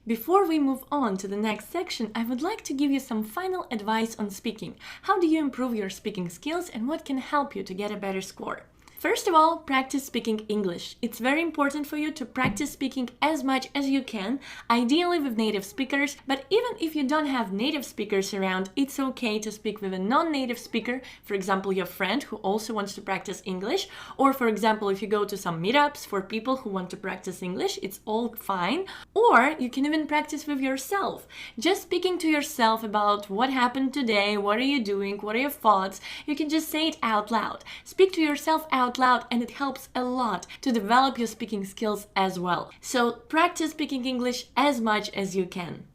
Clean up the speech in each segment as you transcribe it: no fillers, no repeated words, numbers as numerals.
Before we move on to the next section, I would like to give you some final advice on speaking. How do you improve your speaking skills and what can help you to get a better score? First of all, practice speaking English. It's very important for you to practice speaking as much as you can, ideally with native speakers, but even if you don't have native speakers around, it's okay to speak with a non-native speaker, for example, your friend who also wants to practice English, or for example, if you go to some meetups for people who want to practice English, it's all fine. Or you can even practice with yourself, just speaking to yourself about what happened today, what are you doing, what are your thoughts. You can just say it out loud. Speak to yourself out loud, and it helps a lot to develop your speaking skills as well. So practice speaking English as much as you can.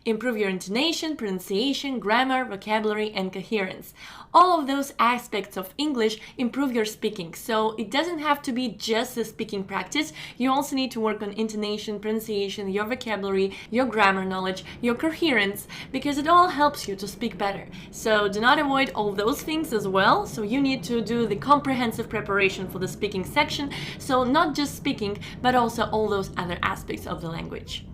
Improve your intonation, pronunciation, grammar, vocabulary, and coherence. All of those aspects of English improve your speaking. So it doesn't have to be just the speaking practice. You also need to work on intonation, pronunciation, your vocabulary, your grammar knowledge, your coherence, because it all helps you to speak better. So do not avoid all those things as well. So you need to do the comprehensive preparation for the speaking section. So not just speaking, but also all those other aspects of the language.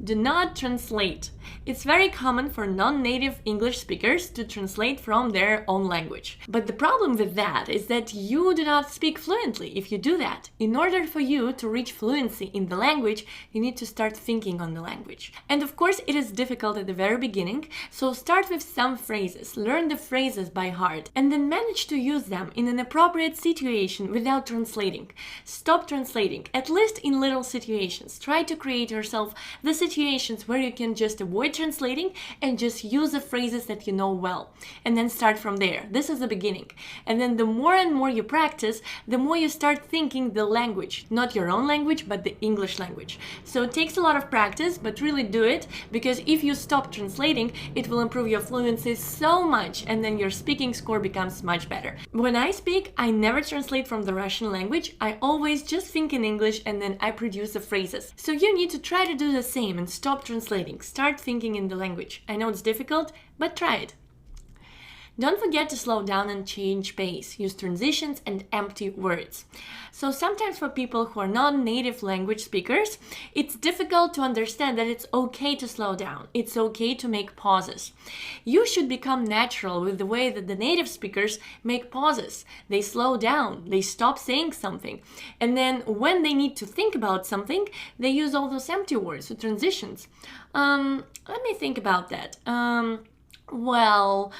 Do not translate. It's very common for non-native English speakers to translate from their own language. But the problem with that is that you do not speak fluently if you do that. In order for you to reach fluency in the language, you need to start thinking on the language. And of course, it is difficult at the very beginning, so start with some phrases, learn the phrases by heart, and then manage to use them in an appropriate situation without translating. Stop translating, at least in little situations. Try to create yourself the situations where you can just avoid translating and just use the phrases that you know well, and then start from there. This is the beginning. And then the more and more you practice, the more you start thinking the language, not your own language, but the English language. So it takes a lot of practice, but really do it, because if you stop translating, it will improve your fluency so much, and then your speaking score becomes much better. When I speak, I never translate from the Russian language. I always just think in English, and then I produce the phrases. So you need to try to do the same and stop translating. Start thinking in the language. I know it's difficult, but try it. Don't forget to slow down and change pace. Use transitions and empty words. So sometimes for people who are non-native language speakers, it's difficult to understand that it's okay to slow down. It's okay to make pauses. You should become natural with the way that the native speakers make pauses. They slow down, they stop saying something. And then when they need to think about something, they use all those empty words, the transitions. Let me think about that. Well,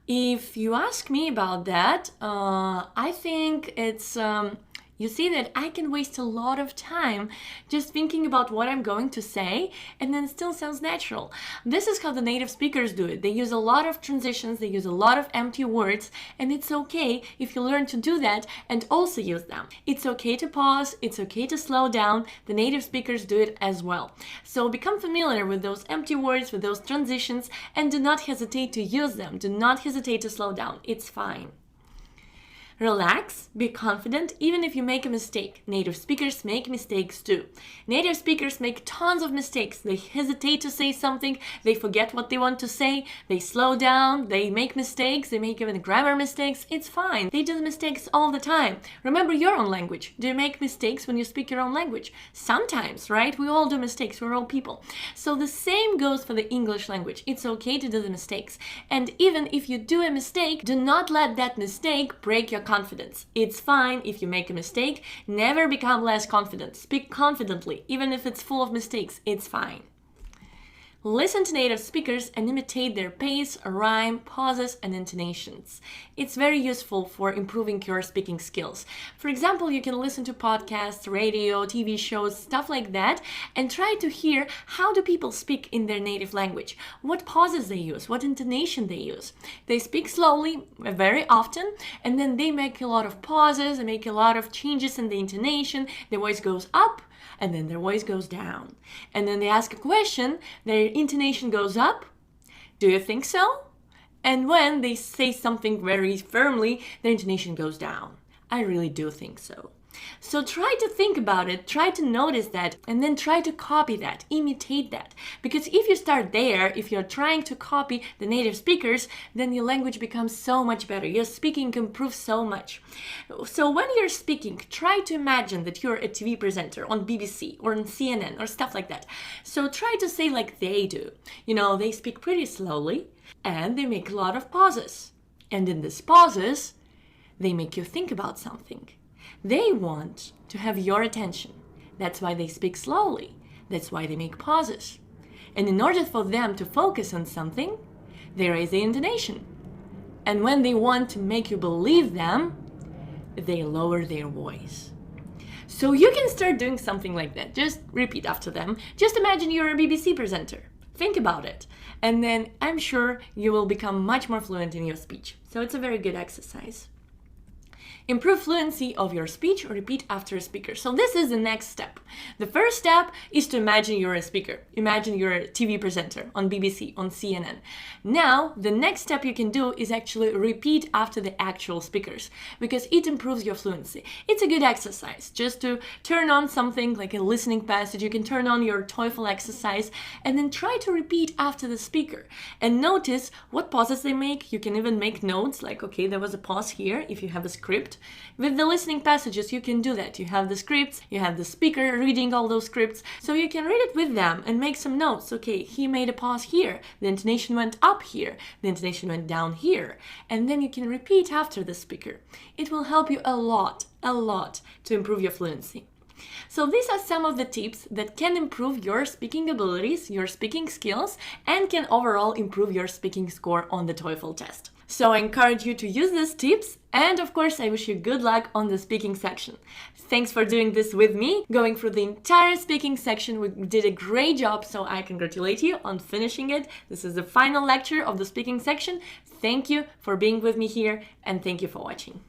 if you ask me about that, I think it's, you see that I can waste a lot of time just thinking about what I'm going to say, and then it still sounds natural. This is how the native speakers do it. They use a lot of transitions, they use a lot of empty words, and it's okay if you learn to do that and also use them. It's okay to pause, it's okay to slow down. The native speakers do it as well. So become familiar with those empty words, with those transitions, and do not hesitate to use them. Do not hesitate to slow down. It's fine. Relax, be confident, even if you make a mistake. Native speakers make mistakes too. Native speakers make tons of mistakes. They hesitate to say something, they forget what they want to say, they slow down, they make mistakes, they make even grammar mistakes. It's fine. They do mistakes all the time. Remember your own language. Do you make mistakes when you speak your own language? Sometimes, right? We all do mistakes. We're all people. So the same goes for the English language. It's okay to do the mistakes. And even if you do a mistake, do not let that mistake break your confidence. It's fine if you make a mistake. Never become less confident. Speak confidently, even if it's full of mistakes. It's fine. Listen to native speakers and imitate their pace, rhyme, pauses, and intonations. It's very useful for improving your speaking skills. For example, you can listen to podcasts, radio, TV shows, stuff like that, and try to hear how do people speak in their native language, what pauses they use, what intonation they use. They speak slowly very often, and then they make a lot of pauses and make a lot of changes in the intonation. The voice goes up, and then their voice goes down. And then they ask a question, their intonation goes up. Do you think so? And when they say something very firmly, their intonation goes down. I really do think so. So try to think about it, try to notice that, and then try to copy that, imitate that. Because if you start there, if you're trying to copy the native speakers, then your language becomes so much better. Your speaking improves so much. So when you're speaking, try to imagine that you're a TV presenter on BBC or on CNN or stuff like that. So try to say like they do. You know, they speak pretty slowly and they make a lot of pauses. And in these pauses, they make you think about something. They want to have your attention. That's why they speak slowly. That's why they make pauses. And in order for them to focus on something, they raise the intonation. And when they want to make you believe them, they lower their voice. So you can start doing something like that. Just repeat after them. Just imagine you're a BBC presenter. Think about it. And then I'm sure you will become much more fluent in your speech. So it's a very good exercise. Improve fluency of your speech or repeat after a speaker. So this is the next step. The first step is to imagine you're a speaker. Imagine you're a TV presenter on BBC, on CNN. Now, the next step you can do is actually repeat after the actual speakers because it improves your fluency. It's a good exercise just to turn on something like a listening passage. You can turn on your TOEFL exercise and then try to repeat after the speaker and notice what pauses they make. You can even make notes like, okay, there was a pause here if you have a script. With the listening passages, you can do that. You have the scripts, you have the speaker reading all those scripts, so you can read it with them and make some notes. Okay, he made a pause here, the intonation went up here, the intonation went down here, and then you can repeat after the speaker. It will help you a lot to improve your fluency. So these are some of the tips that can improve your speaking abilities, your speaking skills, and can overall improve your speaking score on the TOEFL test. So I encourage you to use these tips, and of course I wish you good luck on the speaking section. Thanks for doing this with me, going through the entire speaking section. We did a great job, so I congratulate you on finishing it. This is the final lecture of the speaking section. Thank you for being with me here, and thank you for watching.